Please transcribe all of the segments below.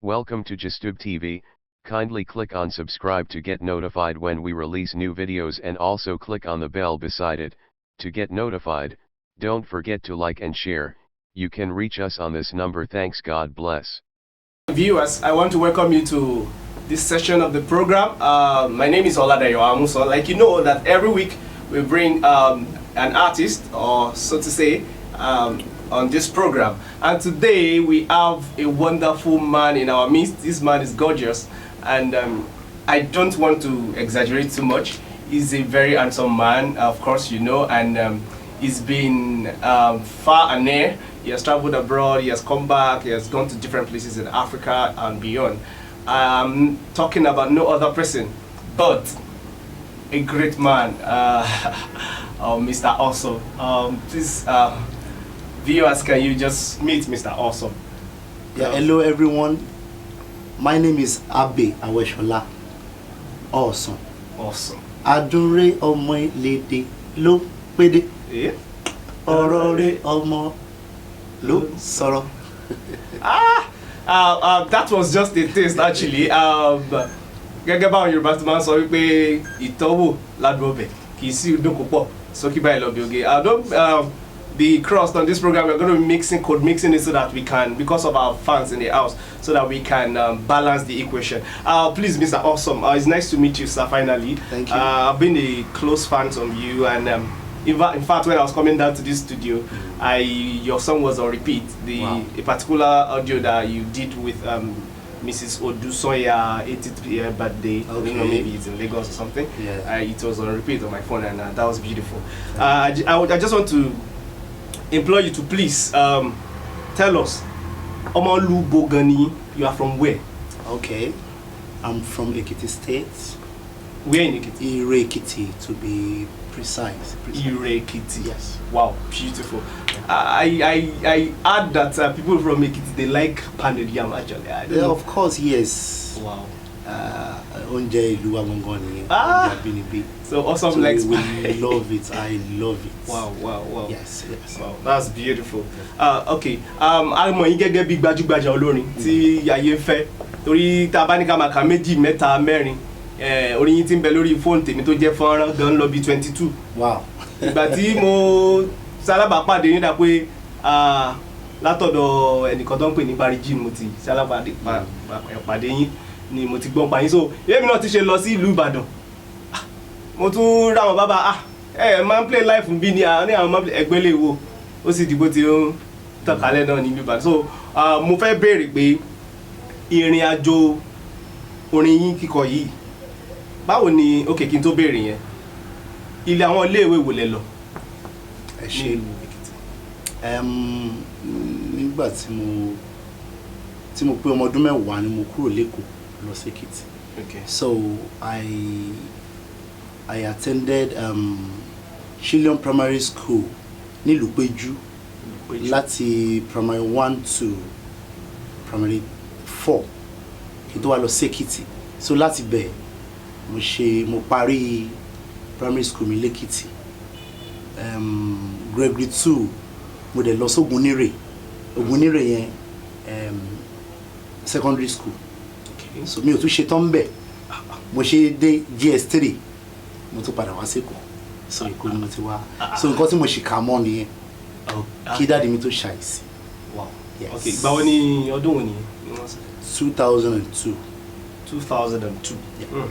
Welcome to Justube TV, kindly click on subscribe to get notified when we release new videos and also click on the bell beside it, to get notified. Don't forget to like and share. You can reach us on this number. Thanks, God bless. Viewers, I want to welcome you to this session of the program. My name is Oladayo Amuso. Like you know that every week we bring an artist, or so to say, on this program. And today we have a wonderful man in our midst. This man is gorgeous, and I don't want to exaggerate too much. He's a very handsome man, of course, you know, and he's been far and near. He has traveled abroad, he has come back, he has gone to different places in Africa and beyond. I'm talking about no other person but a great man, Mr. Awesome. Please, viewers, can you just meet Mr. Awesome? Yeah, hello everyone. My name is Abe Aweshola. Awesome. Awesome. Adore Omo Lady Lo Pede. Yeah. Orore Omo Lo Soro. That was just a taste actually. Gẹ́gẹ́ báwọn Yorùbá ti máa ń sọ wípé ìtọ́wò ládùn ọbẹ̀ kì í sí odò púpọ̀ sókè báyìí lọ bí oge. The crust on this program, we're going to be code mixing it so that we can, because of our fans in the house, so that we can balance the equation. Please, Mr. Awesome, it's nice to meet you, sir, finally. Thank you. I've been a close fan of you, and in fact, when I was coming down to this studio, your song was on repeat. A particular audio that you did with Mrs. Odusoya 80th birthday, okay. You know, maybe it's in Lagos or something. Yeah. It was on repeat on my phone, and that was beautiful. I just want to implore you to please tell us, Omolu Bogani, you are from where? Okay, I'm from Ekiti State. Where in Ekiti? Ire-Ekiti, to be precise. Ire-Ekiti. Yes. Wow, beautiful. I add that people from Ekiti, they like pounded yam actually. Yeah, of course, yes. Wow. Onje Ilu Awongoni, Abinibi. So Awesome likes we love it. I love it. Wow. Yes. Wow, that's beautiful. Okay. Àmọ́ yín gẹ́gẹ́ bí gbajúgbajà olórin tí ayé fẹ́. Torí tá bá ní ká máa ka méjì, mẹ́ta, mẹ́rin. Orin yín tí ń bẹ lórí fóònù tèmi tó jẹ́ fọ́nrán gan lọ bí 22. Wow. Ìgbà tí mo ṣalábàápàdé yín dà pé látọ̀dọ̀ ẹnìkan tó ń pè ní Barijin mo ti ṣalábàápàdé yín ni mo ti gbọ́n pa yín. So èmi náà ti ṣe lọ sí ìlú Ìbàdàn. Mo tún ra wọn bàbá máa ń play live bí ní àwọn máa ń play ẹgbẹ́ lè wo ó sì dìbò tí ó ń tànkálẹ̀ náà ní ìlú Ìbàdàn. So mo fẹ́ béèrè pé ìrìn àjò orin yín kíkọ yìí báwo ni kí n tó béèrè yẹn ilé àwọn iléèwé wo lẹ lọ? Ẹ ṣé. Nígbà tí mo pé ọmọ ọdún mẹ́wàá ni mo kúrò l'Ékòó lọ sí Èkìtì. Okay. So I attended Shillion Primary School ní Lùpéjú láti primary 1 to primary 4 kí tó wá lọ sí Èkìtì. So láti bẹ̀ mo parí primary school mi l'Ékìtì. Grade 2 mo dẹ̀ lọ s'Ògúnníre. Ògúnníre yẹn secondary school. Okay. So mi ò tún ṣe tán bẹ̀. Mo ṣe dé GS3 mo tún padà wá s'Ékòó. So Èkó ni mo ti wá. So nǹkan tí mo ṣì kà mọ́ nìyẹn. Kí dáàdi mi tó ṣàìsí. Wow. Yes. Okay. Ìgbà wo ni ọdún wo ni? 2002. 2002. Yeah.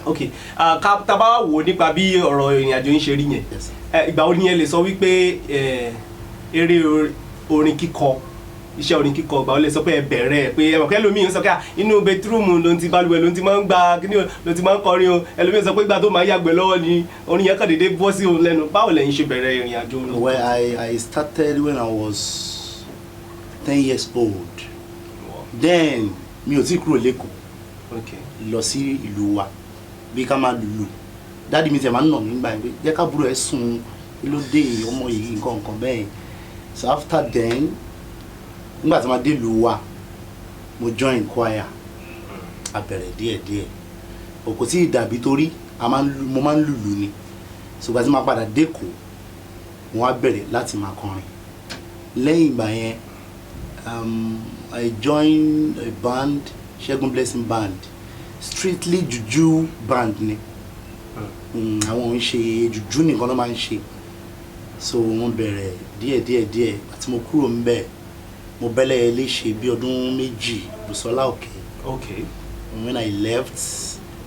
Okay. Tá bá wò nípa bí ọ̀rọ̀ ìrìn àjò yín ṣe rí yẹn. Yes. Ìgbà wo ni ẹ lè sọ wípé eré orin kíkọ, iṣẹ́ orin kíkọ ìgbà wo lè sọ pé ẹ bẹ̀rẹ̀ pé ẹ mọ̀ kẹ́ lómi ń sọ pé inú bedroom ló ti balùwẹ̀ ló ti máa ń gba kíní ló ti máa ń kọrin o, ẹlòmíì sọ pé ìgbà tó máa yàgbẹ́ lọ́wọ́ ni orin yẹn kàn déédéé bọ́ sí òun lẹ́nu. Báwo lẹ̀yin ṣe bẹ̀rẹ̀ ìrìn àjò orin? Well, I started when I was 10 years old. Wow. Then mi ò tí kúrò l'Ékòó. Okay. Lọ sí ìlú wa bí ká máa lùlù. Dáàdi mi tẹ̀ máa ń nà mí gbà pé jẹ́ ká búrò ẹ̀ sùn kí ló dé ọmọ yìí nǹkan bẹ́ẹ̀. So after then nígbà tí ma dé ìlú wa mo join choir a bẹ̀rẹ̀ díẹ̀díẹ̀. Kò tí ì dàbí torí mo máa ń lùlù ni. So ìgbà tí ma padà dé Èkó wọ́n á bẹ̀rẹ̀ láti máa kọrin. Lẹ́yìn ìgbà yẹn I joined a band, Segun Blessing Band, strictly juju band ni. Àwọn ń ṣe juju nìkan ló máa ń ṣe. So wọ́n bẹ̀rẹ̀ díẹ̀ àti mo kúrò ńbẹ̀ mo bẹ̀lẹ̀ léṣe bí ọdún méjì Bùsọ́lá Òkè. Okay. When I left,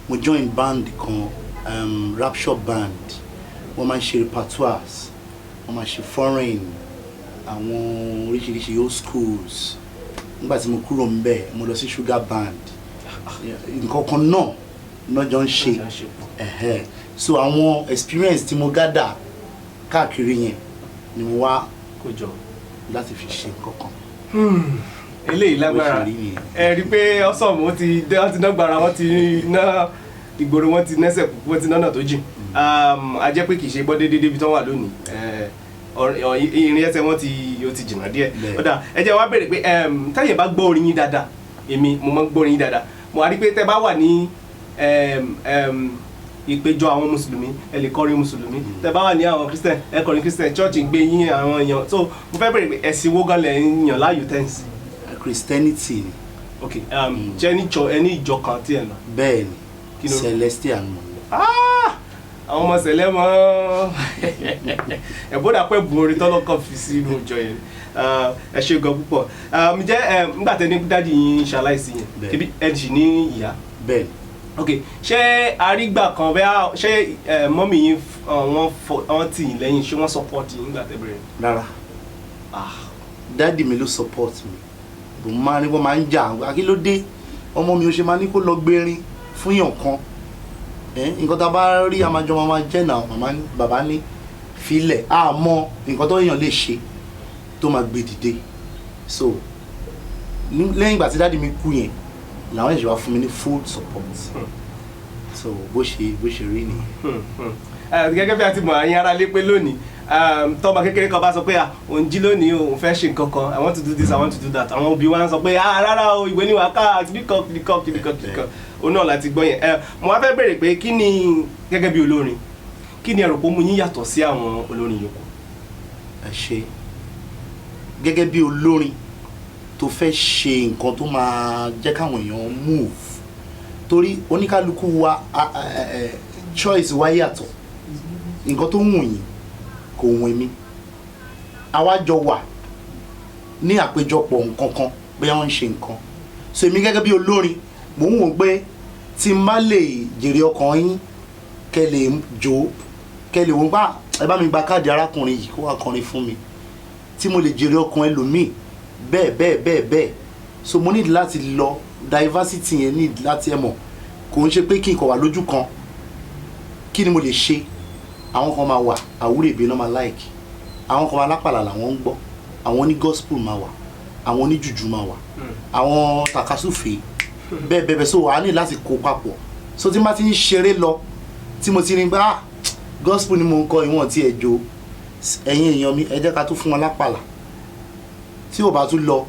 mo join band kan, Rapture Band. Wọ́n máa ń ṣe repertoires, wọ́n máa ṣe foreign, àwọn oríṣiríṣi old schools. Nígbà tí mo kúrò ńbẹ̀ mo lọ sí Sugar Band. Nǹkan kan náà jọ ń ṣe. So àwọn experience tí mo gather káàkiri yẹn ni mo wá kójọ láti fi ṣe nǹkan kan. Eléyìí lágbára ẹ rí pé ọsàn wọn ti ná gbàrà wọn ti ná ìgboro wọn ti nẹ́sẹ̀ púpọ̀ wọn ti náà tó jìn. A jẹ́ pé kì í ṣe gbọ́ déédéé bí tán wà lónìí. Ìrìn ẹsẹ̀ wọn ti jìnnà díẹ̀. Ọ̀dà ẹ jẹ́ wá bèrè pé táyẹ̀ bá gbọ́ orin yín dáadáa èmi mo máa ń gbọ́ orin yín dáadáa mo wá rí pé tẹ́ bá wà ní ìpéjọ àwọn mùsùlùmí ẹ lè kọrin mùsùlùmí tẹ́ bá wà ní àwọn christian ẹ kọrin christian church ń gbé yín àwọn èèyàn so mo fẹ́ bèrè pé ẹ̀sìn wo gan lẹ̀ ń yàn láàyò tẹ́ǹsì. Christianity ni. Okay. Ṣé ẹni ìjọ kan tí ẹ lọ. Bẹ́ẹ̀ ni Celestial mọ̀. Àwọn ọmọ sẹ̀lẹ̀ mọ́ ẹ̀bọ́dà pẹ́ bu orin tọ́lọ́kọ̀ fi sínú ìjọ yẹn ẹ ṣe gan púpọ̀ ǹjẹ́ nígbà tẹ́ ní dáàdi yín ṣaláìsí yẹn ebi ẹ ṣì ní ìyá. Bẹ́ẹ̀ ni. Ok ṣé arígbà kan bẹ́ẹ̀ ṣé mọ́mì yín wọ́n tì yín lẹ́yìn ṣé wọ́n support yín nígbà tẹ́ bẹ̀rẹ̀. Rárá dáàdi mi ló support mi bò máa ní wọ́n máa ń jà akílódé ọmọ mi ò ṣe máa ní kó lọ gbérin fún yàn kan nǹkan tá a bá rí àmàjọ máa jẹ́ náà bàbá ní filẹ̀ àmọ́ nǹkan tó yàn lè ṣe tó máa gbé dìde so lẹ́yìn ìgbà tí dáàdi mi kú yẹn làwọn ẹ̀ṣẹ̀ wá fún mi ní full support so bó ṣe rí nìyẹn. Gẹ́gẹ́ bí a ti mọ̀ àyín ara lé pé lónìí tọ́ba kékeré kan bá sọ pé òun jí lónìí òun fẹ́ ṣe nǹkan kan I want to do this I want to do that àwọn òbí wa ń sọ pé rárá o ìwé ni wàá ká kìdíkọ̀ òun náà láti gbọ́ yẹn mo wá fẹ́ bèrè pé kí ni gẹ́gẹ́ bí olórin kí ni ẹ rò pé ó mú yín yàtọ̀ sí àwọn olórin yòókù. Ẹ ṣe gẹ́gẹ́ bí olórin tó fẹ́ ṣe nǹkan tó máa jẹ́ káwọn èèyàn move torí oníkálukú wa choice wa yàtọ̀ nǹkan tó wù yín kò wù mí àwa jọ wà ní àpéjọpọ̀ nǹkan kan bóyá wọ́n ń ṣe nǹkan so èmi gẹ́gẹ́ bí olórin mò ń wò pé tí n bá lè jèrè ọkàn yín kẹ́ lè jó kẹ́ lè wọ́n bá ẹ bá mi gba káàdì arákùnrin yìí kó wá kọrin fún mi tí mo lè jèrè ọkàn ẹlòmíì bẹ́ẹ̀ so mo need láti lọ diversity yẹn need láti ẹ̀mọ̀ kò ń ṣe pé kí n kọ̀ wá lójú kan kí ni mo lè ṣe àwọn kan máa wà àwúrèbé náà máa like àwọn kan máa lápàlà làwọn ń gbọ́ àwọn ní gospel máa wà àwọn ní jùjú máa wà àwọn takasúfè bẹ́ẹ̀ so wà á ní láti kó papọ̀ so tí n bá ti ń ṣeré lọ tí mo ti rí gbá gospel ni mo ń kọ ìwọ̀n tí ẹ jó ẹ̀yin èèyàn mi ẹ jẹ́ ká tún fún wọn lápàlà tí ò bá tún lọ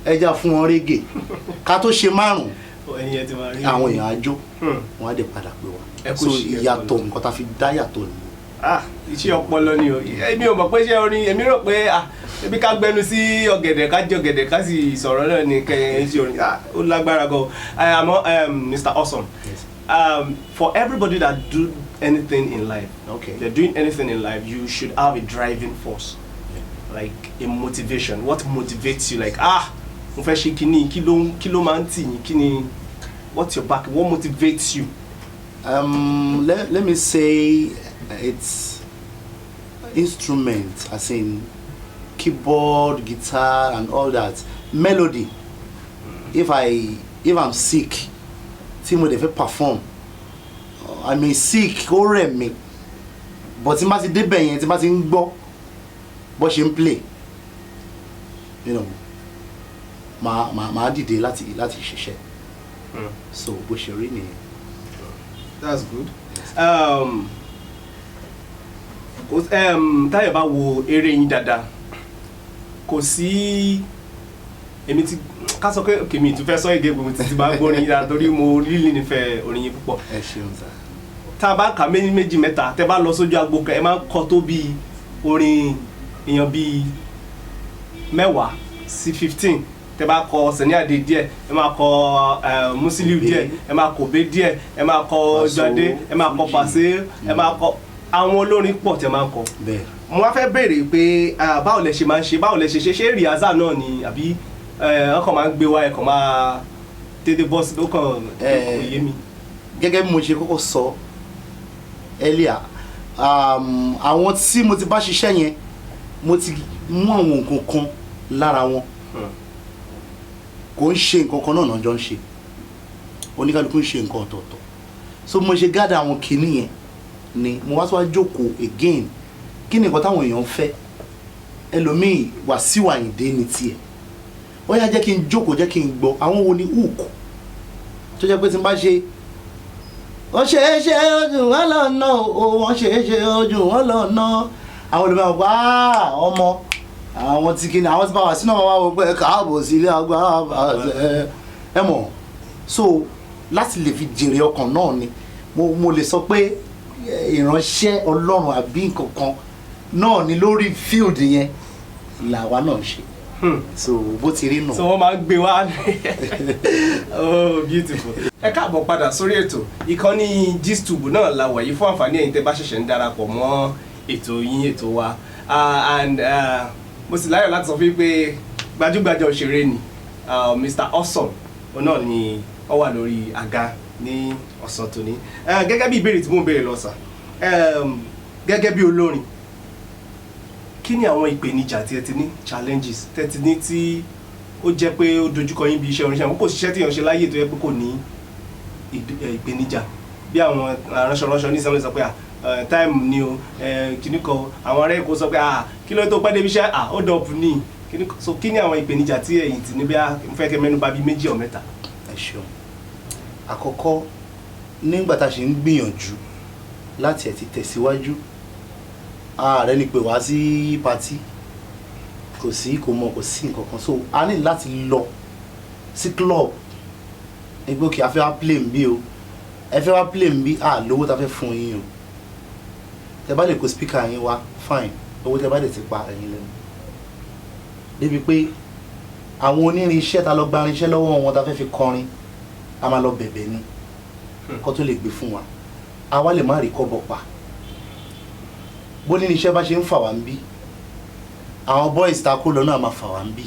ẹ jẹ́ fún wọn régè ká tó ṣe márùn àwọn èèyàn á jó wọn á dẹ̀ padà pé wa so ìyàtọ̀ nǹkan tá a fi dá yàtọ̀ nìyẹn. Iṣẹ́ ọpọlọ ni o èmi ò mọ̀ pé iṣẹ́ orin èmi rò pé ebi ká gbẹnu sí ọ̀gẹ̀dẹ̀ ká jẹ ọ̀gẹ̀dẹ̀ ká sì sọ̀rọ̀ náà ní kẹyìn iṣẹ́ orin ó lágbára gan àmọ́ Mr. Awesome for everybody that do anything in life they're doing anything in life you should have a driving force like a motivation what motivates you like mo fẹ́ ṣe kíní kí ló máa ń tì yín kíní what's your back what motivates you. Let me say it's instrument as in keyboard, guitar and all that melody. If I'm sick tí mo dẹ̀ fẹ́ perform I may sick ó rẹ̀ mí but tí n bá ti débẹ̀ yẹn tí n bá ti ń gbọ́ bó ṣe ń play màá dìde láti ṣiṣẹ́ so bó ṣe rí nìyẹn. That's good. Táyọ̀ bá wo eré yín dáadáa kò sí èmi ti ká sọ pé òkè mi tún fẹ́ sọ èdè gbogbo títí bá gbọ́ orin yín dáadáa torí mo really nífẹ̀ẹ́ orin yín púpọ̀. Ẹ ṣeun sá. Tá a bá kà méjì mẹ́ta tẹ́ bá lọ sójú agbo kan ẹ máa ń kọ tó bí orin èèyàn bíi 10 sí 15 tẹ́ bá kọ Sani Ade díẹ̀ ẹ máa kọ Musiliu díẹ̀ ẹ máa kọ Obe díẹ̀ ẹ máa kọ Jade ẹ máa kọ Pasé ẹ máa kọ àwọn olórin pọ̀ tẹ́ máa kọ. Mo wá fẹ́ béèrè pé báwo lẹ ṣe máa ń ṣe báwo lẹ ṣe ṣe rìhásà náà ni àbí ọkàn máa ń gbé wá ẹ̀kọ́ máa dédé bọ́ọ̀sì ló kàn yé mi. Gẹ́gẹ́ bí mo ṣe kọ́kọ́ sọ earlier àwọn tí mo ti bá ṣiṣẹ́ yẹn mo ti mú àwọn nǹkan kan lára wọn kò ń ṣe nǹkan kan náà jọ ń ṣe oníkálukú ń ṣe nǹkan ọ̀tọ̀ọ̀tọ̀ so mo ṣe gádà àwọn kinní yẹn ni mo wá tó wá jókòó again kí ni nǹkan táwọn èèyàn ń fẹ́ ẹlòmíì Wàsíù Àyìndé ní tiẹ̀ ó yá jẹ́ kí n jókòó jẹ́ kí n gbọ́ àwọn wo ni hook tó jẹ́ pé tí n bá ṣe wọ́n ṣe é ṣe ojú wọn lọ́nà o wọ́n ṣe é ṣe ojú wọn lọ́nà àwọn olùmọ̀ wá ọmọ àwọn tí kìíní àwọn tí bá wà sínú àwọn àwọn ọgbẹ́ káàbọ̀ sí ilé agbára ẹ mọ̀ so láti lè fi jèrè ọkàn náà ni mo lè sọ pé ìránṣẹ́ Ọlọ́run àbí nǹkan kan náà ni lórí field yẹn làwa náà ṣe so bó ti rí nù. so wọ́n máa ń gbé wá oh beautiful. Ẹ káàbọ̀ padà sórí ètò ìkànnì Gistube náà la wà yìí fún àǹfààní ẹ̀yin tẹ́ bá ṣẹ̀ṣẹ̀ ń darapọ̀ mọ́ ètò yín ètò wa and mo sì láyọ̀ láti sọ fún yín pé gbajúgbajà òṣèré ni Mr. Awesome náà ni ó wà lórí àga ní ọ̀sán tòní gẹ́gẹ́ bí ìbéèrè tí mo ń béèrè lọ́sàn gẹ́gẹ́ bí olórin kí ni àwọn ìpèníjà tí ẹ ti ní challenges tẹ́ ti ní tí ó jẹ́ pé ó dojúkọ yín bí iṣẹ́ oníṣẹ́ àwọn kò ṣiṣẹ́ tí èèyàn ṣe láyé tó yẹ pé kò ní ìpèníjà bí àwọn aránṣọránṣọ ní sẹ́wọ̀n sọ pé time ni o kìíní kan àwọn ará Èkó sọ pé kí ló tó pẹ́ débi iṣẹ́ ó dọ̀pù ní so kí ni àwọn ìpèníjà tí ẹ̀yin ti ní bí mo fẹ́ kẹ́ mẹ́nu bà bí méjì ọ̀ mẹ́ta. Ẹ ṣeun àkọ́kọ́ nígbà tá a ṣe ń gbìyànjú láti ẹ̀ ti tẹ̀síwájú ààrẹ ni pé wá sí pati kò sí kò mọ kò sí nǹkan kan so a ní láti lọ sí club ẹgbẹ́ òkè afẹ́ wá play ń bí o ẹ fẹ́ wá play ń bí lówó ta fẹ́ fún yín o tẹ bá lè kó speaker yín wá fine owó tẹ bá lè ti pa ẹ̀yin lẹ́nu débi pé àwọn onírin iṣẹ́ ta lọ gba irinṣẹ́ lọ́wọ́ wọn ta fẹ́ fi kọrin a máa lọ bẹ̀bẹ̀ ni kó tó lè gbé fún wa àwa lè má rí kọ́bọ̀ pa bó ní iṣẹ́ bá ṣe ń fà wá ń bí àwọn boys ta kó lọ náà máa fà wá ń bí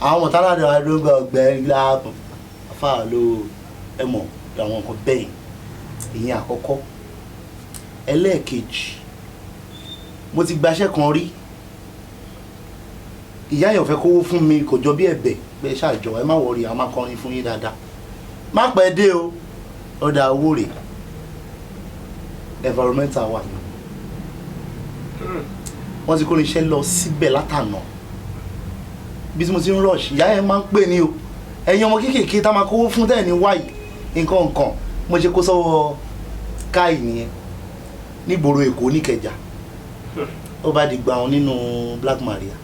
àwọn mọ̀táládé wa ló ń gbọ́ ọgbẹ́ láàbùn afáà ló ẹ̀mọ̀ àwọn nǹkan bẹ́ẹ̀ ìyẹn àkọ́kọ́ ẹlẹ́ẹ̀kejì mo ti gbaṣẹ́ kan rí ìyá yẹn ò fẹ́ kówó fún mi kò jọ bí ẹ̀bẹ̀ pé ṣáàjọ ẹ má wọrí àwọn máa kọrin fún yín dáadáa má pẹ́ dé o ọ̀dà owó rẹ̀ environmental wà wọ́n ti kó irinṣẹ́ lọ síbẹ̀ látànà bí tí mo ti ń rush ìyá yẹn máa ń pè ní o ẹ̀yin ọmọ kéékèèké tá máa kówó fún tẹ́ẹ̀ ní wáyé nǹkan mo ṣe kó sọ́wọ́ káì nìyẹn nígboro Èkó níkẹjà ó bá di gba wọn nínú Black Maria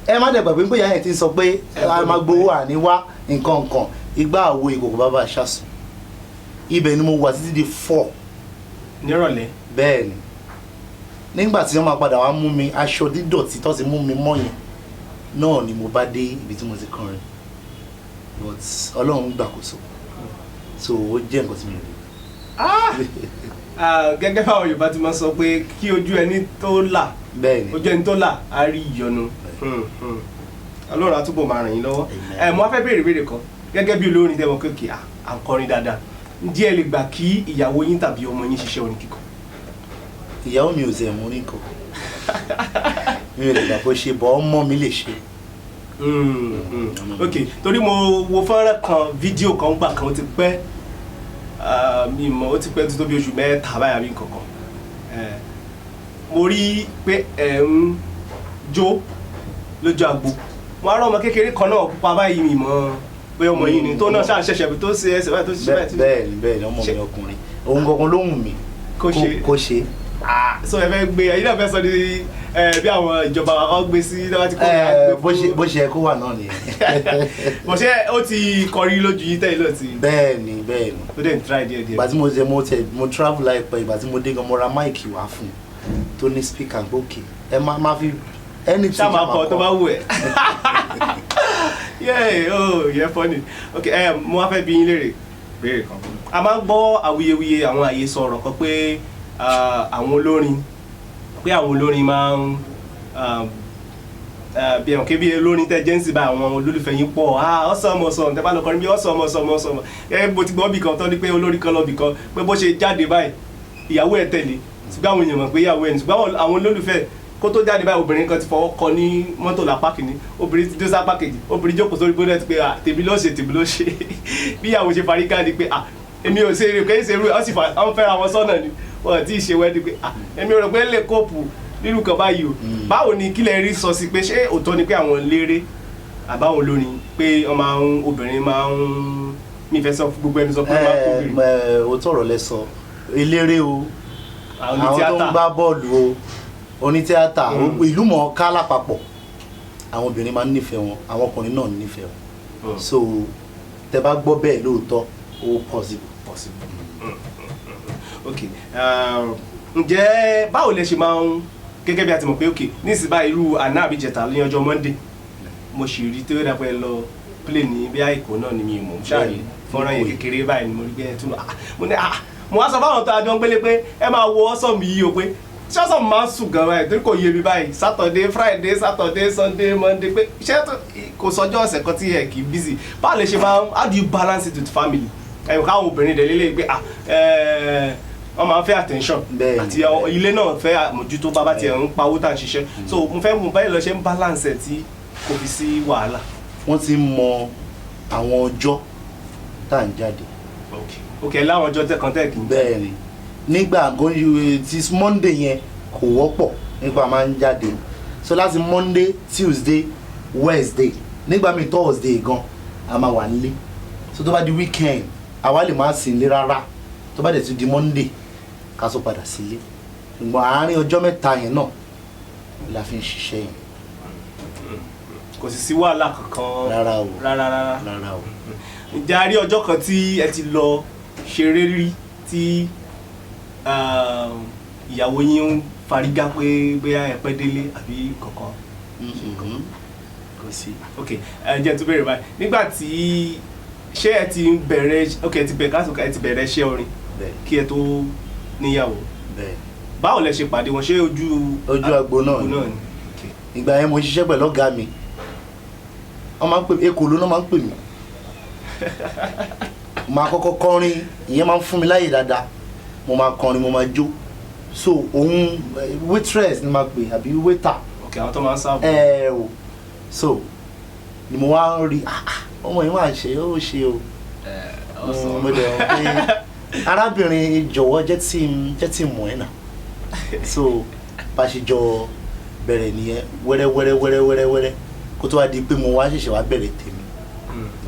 ẹ má dẹ̀ gbàgbé pé ìyá yẹn ti sọ pé a máa gbowó àníwá nǹkan ìgbà àwo ìkòkò bàbá ṣàṣù ibẹ̀ ni mo wà títí di 4 nírọ̀lẹ́ bẹ́ẹ̀ ni nígbà tí wọ́n máa padà wá mú mi aṣọ dídọ̀tí tó ti mú mi mọ́ yẹn náà ni mo bá dé ibi tí mo ti kọrin but Ọlọ́run gbàkóso so ó jẹ́ nǹkan tí mo rí. Gẹ́gẹ́ báwọn Yorùbá ti máa sọ pé kí ojú ẹni tó là ojú ẹni tó là á rí ìyọnu Ọlọ́run á túbọ̀ máa ràn yín lọ́wọ́. Mo wá fẹ́ béèrè béèrè kan gẹ́gẹ́ bí olórin tẹ́wọ̀n kéèké à ń kọrin dáadáa ǹjẹ́ ẹ lè gbà kí ìyàwó yín tàbí ọmọ yín ṣiṣẹ́ orin kíkọ? Ìyàwó mi ò tẹ̀ mú ní kọ mi ò lè gbà kó ṣe bọ́ ọmọ mi lè ṣe. Ok torí mo wo fọ́nrán kan fídíò kan gbà kan ó ti pẹ́ mi mọ̀ ó ti pẹ́ tó bí oṣù mẹ́ta báyà bí nǹkankan mo rí pé ẹ̀ ń jó lójú agbo mo á rọ ọmọ kékeré kan náà pupa báyìí mi mọ̀ pé ọmọ yìí ni tó náà ṣáà ṣẹ̀ṣẹ̀ tó ṣe ẹsẹ̀ báyìí tó ṣe báyìí. bẹ́ẹ̀ni ọmọ mi ọkùnrin òun gangan ló wù mí kó ṣe. so ẹ fẹ́ gbé ẹ̀yin náà fẹ́ sọ ní bí àwọn ìjọba wa gbé sí náà ti kó ní bó ṣe kó wà náà nìyẹn. bó ṣe ó ti kọrí lójú yìí tẹ́lẹ̀ náà ti. bẹ́ẹ̀ni ó dẹ̀ ń try díẹ̀. ìgbà tí mo travel láìpẹ́ ìgbà tí mo dé gan mo ra máìkì wá fún un tó ní speaker gbòkè ẹ má fi anything ṣá máa kọ tó bá wù ẹ́. Yeah, funny. Okay, mo wá fẹ́ bi yín léèrè béèrè kan. A máa ń gbọ́ awuyewuye àwọn àhesọ ọ̀rọ̀ kan pé àwọn olórin máa ń bí ẹ̀wọ̀n kébí olórin tẹ́ jẹ́ǹsì bá àwọn olólùfẹ́ yín pọ̀ ọ̀sọ̀mọ̀sọ̀ tẹ́ bá lọ kọrin bí ọ̀sọ̀mọ̀sọ̀ bó ti gbọ́ bì kan tán ní pé olórin kan lọ bì kan pé bó ṣe jáde báyìí ìyàwó ẹ̀ tẹ̀lé ṣùgbọ́n àwọn èèyàn mọ̀ pé ìyàwó ẹ̀ ní ṣùgbọ́n àwọn olólùfẹ́ kó tó jáde báyìí obìnrin kan ti fọwọ́ kọ ní mọ́tò lápá kìíní obìnrin ti dé sápá kejì obìnrin jókòó sórí bónẹ́ẹ̀tì pé tèmi ló ṣe bí ìyàwó ṣe parí káàdì pé èmi ò ṣe eré pé ṣe eré àwọn fẹ́ra wọn sọ́nà ni wọ́n ti ṣe wẹ́ẹ́dì pé èmi ò rò pé lè kóòpù nínú kan báyìí o báwo ni kílẹ̀ rí sọ sí pé ṣé òótọ́ ni pé àwọn eléré àbáwọn olórin pé obìnrin máa ń nífẹ̀ẹ́ sọ gbogbo ẹni sọ pé máa kó obìnrin. òótọ́ ọ̀rọ̀ lẹ sọ eléré o àwọn tó ń gbá bọ́ọ̀lù o onítíátà ìlú mọ̀ọ́ká lápapọ̀ àwọn obìnrin máa ń nífẹ̀ẹ́ wọn àwọn ọkùnrin náà nífẹ̀ẹ́ wọn so tẹ bá gbọ́ bẹ́ẹ̀ lóòótọ́ ó possible. Ok ǹjẹ́ báwo lẹ ṣe máa ń gẹ́gẹ́ bí a ti mọ̀ pé ok ní ìsìn báyìí irú àná àbíjẹta ní ọjọ́ Monday mo sì rí tó dàpọ̀ ẹ lọ play ní bí àìkú náà ni mi mọ̀ ṣáàyè fọ́nrán yẹn kékeré báyìí ni mo rí bẹ́ẹ̀ tún mo ní mo wá sọ fáwọn tó àjọ ń gbélé pé ẹ máa wo ọ́sọ̀mù yìí o pé ṣọ́sọ̀mù máa ń sùn gan báyìí torí kò yé mi báyìí Saturday Friday Saturday Sunday Monday pé iṣẹ́ kò sọjọ́ ọ̀sẹ̀ kan tí ẹ kì í busy báwo lè ṣe máa ń how do you balance it with family ẹ̀yìn káwọn obìnrin dẹ̀ lélẹ̀ pé wọ́n máa ń fẹ́ attention àti ilé náà fẹ́ àmójútó bàbá tiẹ̀ ń pawó tá à ń ṣiṣẹ́ so mo fẹ́ mú báyìí lọ ṣe ń balance ẹ̀ tí kò fi sí wàhálà. wọ́n ti mọ àwọn ọjọ́ tá à ń jáde. ok láwọn ọjọ́ tẹ̀kan tẹ̀ kì í. bẹ́ẹ̀ni nígbà tí Monday yẹn kò wọ́pọ̀ nípa máa ń jáde so láti Monday Tuesday Wednesday nígbà míì Thursday gan a máa wà nílé so tó bá di weekend àwa lè má sí nílé rárá tó bá dẹ̀ ti di Monday ká tó padà sílé ṣùgbọ́n àárín ọjọ́ mẹ́ta yẹn náà la fi ń ṣiṣẹ́ yẹn. kò sì sí wàhálà kankan rárá o rárá o. ǹjẹ́ a rí ọjọ́ kan tí ẹ ti lọ ṣeré rí tí ìyàwó yín ń farigá pé bóyá ẹ pẹ́ délé àbí kankan? kò sí. ok jẹ́ tó bẹ̀rẹ̀ báyìí nígbà tí ṣé ẹ ti bẹ̀rẹ̀ ok ẹ ti bẹ̀rẹ̀ iṣẹ́ orin kí ẹ tó níyàwó báwo lẹ ṣe pàdé wọn ṣé ojú agbo náà ni ìgbà yẹn mo ṣiṣẹ́ pẹ̀lú ọ̀gá mi wọ́n máa ń pè mí Èkó ló máa ń pè mí máa kọ́kọ́ kọrin ìyẹn máa ń fún mi láyè dáadáa mo máa kọrin mo máa jó so òun waitress ni máa pè àbí waiter. ok àwọn tó máa ń sáàbù. o so ni mo wá ń rí ọmọ yìí máa ṣe ó ṣe o mo dẹ̀ wọ́n pé arábìnrin jọ̀wọ́ jẹ́ tí mọ̀ ẹ́ nà so bá ṣe jọ bẹ̀rẹ̀ nìyẹn wẹ́rẹ́ kó tó wá di pé mo wá ṣẹ̀ṣẹ̀ wá bẹ̀rẹ̀ tèmi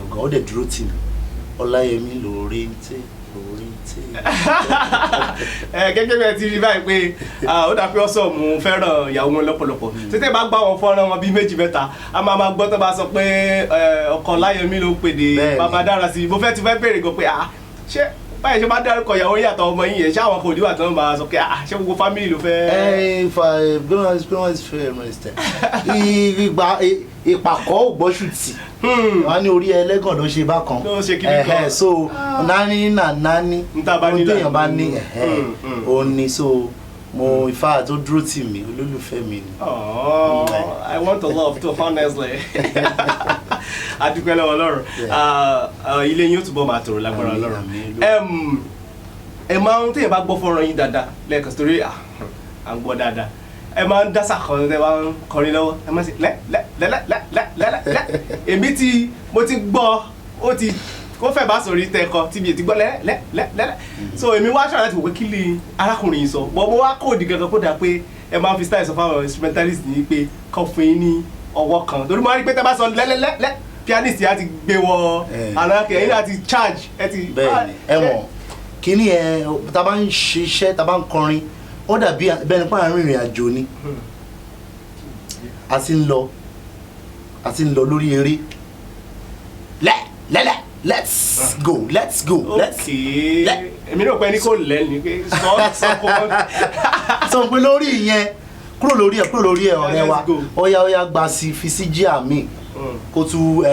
ọ̀gá ó dẹ̀ dúró tì mí Ọláyẹmí lóore ń tẹ́. Gẹ́gẹ́ bí ẹ ti rí báyìí pé ó dà pé Ọ̀sọ̀mù fẹ́ràn ìyàwó wọn lọ́pọ̀lọpọ̀ tètè bá gbá wọn fọ́nrán wọn bíi méjì mẹ́ta a máa gbọ́ tó bá sọ pé ọkọ Láyẹmí ló pèdè bàbá dára sí i mo fẹ́ ti fẹ́ béèrè gan pé ṣé báyìí ṣe máa dárúkọ ìyàwó yàtọ̀ ọmọ yìí yẹn ṣé àwọn kò níwà tó ń bá sọ pé ṣé gbogbo fámìlì ló fẹ́. ìpàkọ́ ògbọ́sùtì wọn ní orí ẹlẹ́gàn ló ṣe bákan so nání nání ohun téèyàn bá ní òun ni so mo ìfà tó dúró tì mí olólùfẹ́ mi ni. I want to love too honestly. Adúpẹ́ lọ́wọ́ Ọlọ́run ilé yín ó túbọ̀ máa tòrò lágbára Ọlọ́run ẹ máa ń téèyàn bá gbọ́ fọ́nrán yín dáadáa lẹ́ẹ̀kan torí à ń gbọ́ dáadáa ẹ máa ń dásà kan tẹ máa ń kọrin lọ́wọ́ ẹ máa ń ṣe lẹ́lẹ́lẹ́lẹ́lẹ́lẹ́ èmi mo ti gbọ́ ó fẹ́ bá sọ̀rí tẹ́kọ̀ tí mi ti gbọ́ lẹ́lẹ́lẹ́lẹ́ so èmi wá ṣàlàyé láti wò pé kí ni arákùnrin yìí sọ bọ́ mo wá kóòdì gangan kó dà pé ẹ máa ń fi style sọ fáwọn instrumentalist ní pé kọ́ fún yín ní ọwọ́ kan torí mo rí pé tẹ́ bá sọ lẹ́lẹ́lẹ́lẹ́ pianist yà ti gbé wọ alákẹ́ ẹ̀yìn àti charge ẹ ti. bẹ́ẹ̀ni ẹ̀wọ̀n kíní ẹ tá a bá ń ṣiṣẹ́ tá a bá ń kọrin ó dàbí bẹ́ẹ̀ni pé à ń rìnrìn àjò ni a ti ń lọ lórí eré lẹ́lẹ́ let's go èmi náà pẹ́ ní kò lẹ́nu pé sọ pé lórí ìyẹn kúrò lórí ẹ̀ ọ̀rẹ́ wa ọ̀yá gba sí fi sí jí àmì kó tú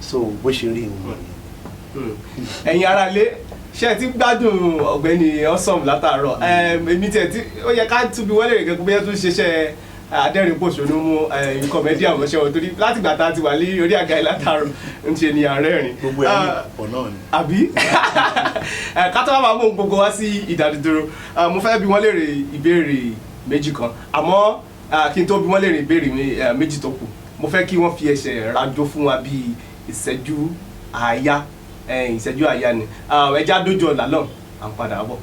so bó ṣe rí ìwọ̀n. ẹ̀yin ará ilé ṣe ti gbádùn ọ̀gbẹ́ni Awesome látàárọ̀ èmi tiẹ̀ tí ó yẹ ká túbi wọlé rẹ̀ kẹ́kọ̀ọ́ bí ẹ tún ṣiṣẹ́ adẹ́rìn-pòṣónú mú kọ̀mẹ́dì àmọ́ṣẹ́ wọn torí láti gbà tá a ti wà ní orí àga ìlátàárọ̀ ń ṣe ni àárẹ̀ rìn. gbogbo ẹ̀ ní ọ̀pọ̀ náà ni. àbí ká tó máa mú gbogbo wá sí ìdádúró mo fẹ́ bi wọ́n léèrè ìbéèrè méjì kan àmọ́ kí n tó bi wọ́n léèrè ìbéèrè méjì tó kù mo fẹ́ kí wọ́n fi ẹsẹ̀ rajó fún wa bíi ìṣẹ́jú àáyá ni ẹja dójú ọ̀la náà à ń padà bọ̀.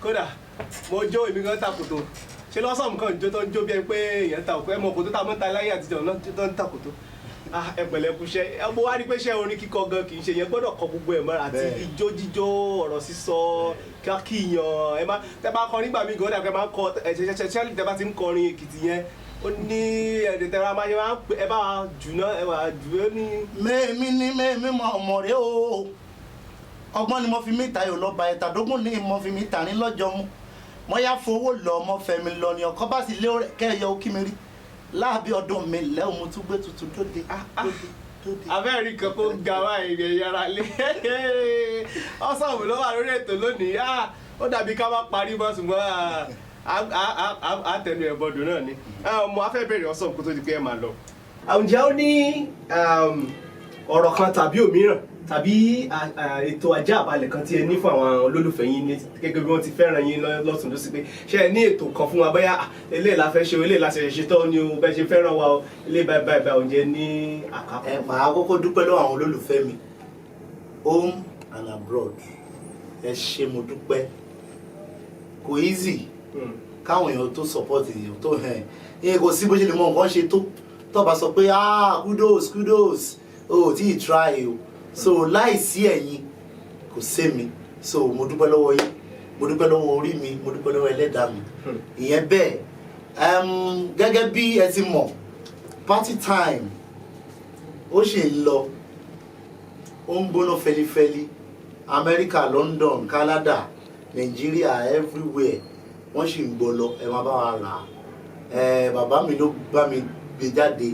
kódà mo jó èmi gan takòtò ṣe lọ́sàn kan jó tó ń jó bí ẹni pé èèyàn ta òkú ẹ mọ òkú tó ta mọ́ ta láyé àtijọ́ náà tó ń takòtò ẹ pẹ̀lẹ́ kú iṣẹ́ mo wá rí pé iṣẹ́ orin kíkọ gan kì í ṣe yẹn gbọ́dọ̀ kọ gbogbo ẹ̀ mọ́ra àti ijó jíjó ọ̀rọ̀ sísọ kíyàn ẹ má tẹ bá kọ nígbà míì gan dàgbẹ́ máa ń kọ ṣẹṣẹ tẹ bá ti ń kọrin Èkìtì yẹn ó ní ẹ̀ẹ́dẹ̀ tẹ máa ṣe máa ń pè ẹ bá jù náà ẹ wà jù ó ní. mẹ́ẹ̀mí mọ ọmọ rẹ o ọgbọ́n ni mo fi mí tayò lọ́ba ẹ̀tàdógún ní mo fi mí tàní lọ́jọ́ mú mo yá fowó lọ ọmọ fẹmi lọ ni ọkọ bá sì lé kẹyọ ó kí mi rí láàbí ọdún mi lẹ́hùn mo tún gbé tuntun dóde. abẹ́rẹ́ kan kó ga báyìí rẹ̀ yára lé Awesome ló wà lórí ètò lónìí ó dàbí ká má parí bọ́ ṣùgbọ́n àtẹnu ẹ̀bọ̀dùn náà ni mo á fẹ́ bẹ̀rẹ̀ Awesome kó tó di pé ẹ máa lọ. ǹjẹ́ ó ní ọ̀rọ̀ kan tàbí òmíràn tàbí ètò ajá àbálẹ̀ kan tí ẹ ní fún àwọn olólùfẹ́ yín ní gẹ́gẹ́ bí wọ́n ti fẹ́ràn yín lọ́tún ló sì pé ṣé ẹ ní ètò kan fún wa bóyá eléyìí la fẹ́ ṣe eléyìí la ṣe ṣe tọ́ ni o bẹ́ẹ̀ ṣe fẹ́ràn wa o eléyìí báyìí oúnjẹ ní àkápọ̀. ẹ máa kọ́kọ́ dúpẹ́ lọ́wọ́ àwọn olólùfẹ́ mi home and abroad ẹ ṣé mo dúpẹ́ kò easy káwọn èèyàn tó support èèyàn tó ìyẹn kò sí bó ṣe lè mọ nǹkan ṣe tó bá sọ pé kudos o tí ì try o so láìsí ẹ̀yin kò sé mi so mo dúpẹ́ lọ́wọ́ yín mo dúpẹ́ lọ́wọ́ orí mi mo dúpẹ́ lọ́wọ́ ẹlẹ́dàá mi ìyẹn bẹ́ẹ̀ gẹ́gẹ́ bí ẹ ti mọ̀ party time ó ṣe ń lọ ó ń gbóná fẹlifẹli Amẹ́ríkà London Canada Nigeria everywhere wọ́n sì ń gbọ́ lọ ẹ máa bá wa rà á bàbá mi ló bá mi gbé jáde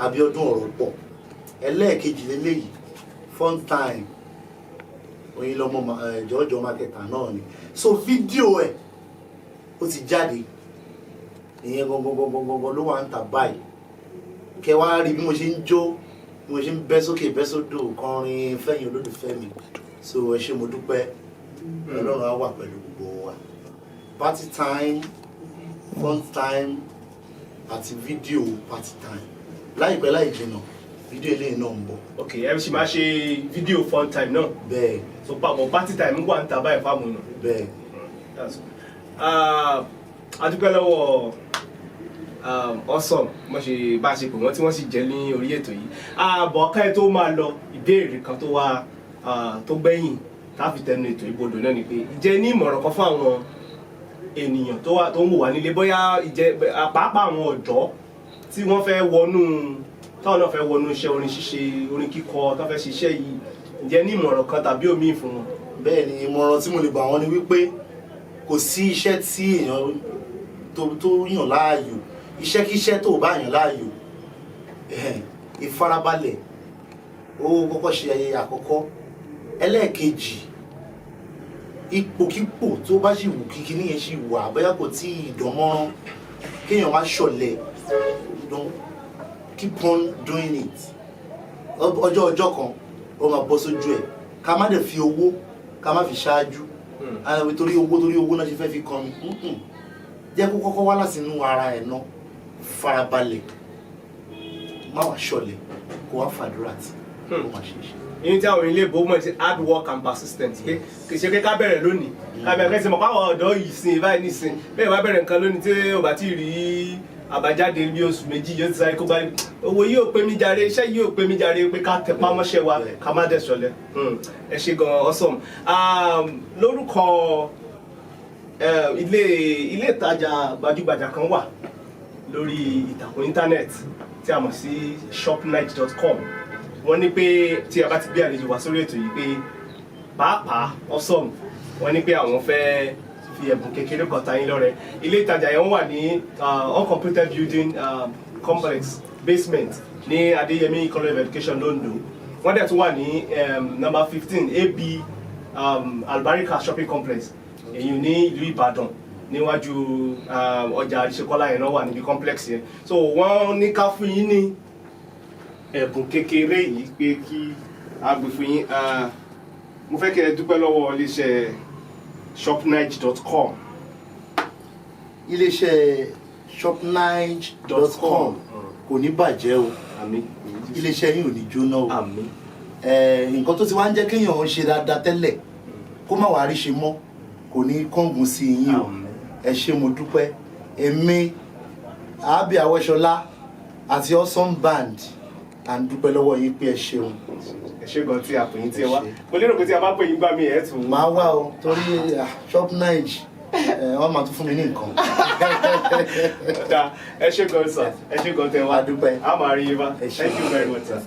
Abíọ́dún ọ̀rọ̀ pọ̀ ẹlẹ́ẹ̀kejì lélẹ́yìí fun time oyin lọmọ jọjọ marketer náà ni so fídíò ẹ ó ti jáde ìyẹn gangan ló wà ń tà báyìí kẹ wá rí bí mo ṣe ń jó bí mo ṣe ń bẹ́ sókè bẹ́ sódò kọrin fẹ́yìn olólùfẹ́ mi so ẹ ṣé mo dúpẹ́ Ọlọ́run á wà pẹ̀lú gbogbo wa party time fun time àti fídíò party time láìpẹ́ láì jìnnà fídíò eléyìí náà ń bọ̀. ok ẹ ṣì máa ṣe fídíò fun time náà. bẹ́ẹ̀ so papọ̀ party time ń wà ń ta báyìí fáwọn náà. bẹ́ẹ̀. a dúpẹ́ lọ́wọ́ Awesome mo ṣe bá ṣe pè wọ́n tí wọ́n sì jẹ́ ní orí ètò yìí. àbọ̀ ká ẹ tó máa lọ ìbéèrè kan tó wá tó gbẹ̀yìn táfi tẹnu ètò ìbodò náà ni pé ìjẹ́ ní ìmọ̀ràn kan fún àwọn ènìyàn tó ń wò wá nílé bóyá ìjẹ́ pàápàá àwọn ọ̀dọ́ tí wọ́n fẹ́ wọnú táwọn náà fẹ́ wọnú iṣẹ́ orin ṣíṣe orin kíkọ tó fẹ́ ṣiṣẹ́ yìí ìjẹ́ ní ìmọ̀ràn kan tàbí òmíì fún wọn. bẹ́ẹ̀ ni ìmọ̀ràn tí mo lè gbà wọ́n ni wípé kò sí iṣẹ́ tí èèyàn tó yàn láàyò iṣẹ́kíṣẹ́ tó bá yàn láàyò ìfarabalẹ̀ ó kọ́kọ́ ṣe ayẹyẹ àkọ́kọ́ ẹlẹ́ẹ̀kejì ipòkípò tó bá sì wù kíkí níyẹn sì wà bóyá kò tí ì dánmọ́rán kéèyàn má ṣọ̀lẹ don't keep on doing it ọjọ́ kan ó máa bọ́ sójú ẹ̀ ká má dẹ̀ fi owó ká má fi ṣáájú torí owó náà ṣe fẹ́ fi kàn mí jẹ́ kó kọ́kọ́ wá láti inú ara ẹ̀ náà farabalẹ̀ má wàá ṣọ̀lẹ kó wá fàdúrà tí ó máa ṣe é ṣe. yín tí àwọn ilé ìbò mọ̀ sí hard work and persistent pé kì í ṣe pé ká bẹ̀rẹ̀ lónìí ká bẹ̀rẹ̀ kẹ́sì mọ̀ káwọn ọ̀dọ́ yìí sin báyìí nísìn bẹ́ẹ̀ bá bẹ̀rẹ̀ nǹkan lónìí tí ó bá ti rí àbájáde bí oṣù méjì yóò ti sáré kó bá owó yìí ò pé mi jàre iṣẹ́ yìí ò pé mi jàre pé ká tẹpá mọ́ṣẹ́ wa ká má dẹ̀ ṣọ̀lẹ. ẹ ṣe gan Awesome. lórúkọ ilé ìtajà gbajúgbajà kan wà lórí ìtàkùn íńtánẹ́ẹ̀tì tí a mọ̀ sí shopnight.com. wọ́n ní pé tí a bá ti gbé àlejò wá sórí ètò yìí pé pàápàá Awesome wọ́n ní pé àwọn fẹ́ fi ẹ̀bùn kékeré kan ta yín lọ́rẹ. ilé ìtajà yẹn wà ní uncompleted building complex basement ní Adéyẹmí College of Education London. wọ́n dẹ̀ tún wà ní number 15 AB Albarika shopping complex èyí ní ìlú Ìbàdàn níwájú ọjà Àríṣekọ́lá yẹn náà wà níbi complex yẹn. so wọ́n ní ká fún yín ní ẹ̀bùn kékeré yìí pé kí a gbé fún yín. mo fẹ́ kí ẹ dúpẹ́ lọ́wọ́ iléeṣẹ́ shopnight.com. iléeṣẹ́ shopnight.com kò ní bàjẹ́ o àmín. iléeṣẹ́ yín ò ní jóná o àmín. nǹkan tó ti wá ń jẹ́ kéèyàn ṣe dáadáa tẹ́lẹ̀ kó má wàá rí ṣe mọ́ kò ní kángun sí yín o ẹ ṣé mo dúpẹ́. èmi Àábí Awẹ́ṣọlá àti Awesome Band à ń dúpẹ́ lọ́wọ́ yín pé ẹ ṣeun. ẹ ṣé gan tí a pè yín tí ẹ wá mo lérò pé tí a bá pè yín gbà mí ẹ tún. máa wá o torí Shopnight wọ́n máa tún fún mi ní nǹkan. ẹ ṣé gan sir ẹ ṣé gan tẹ wá a dúpẹ́. a máa rí yín bá thank you very much sir.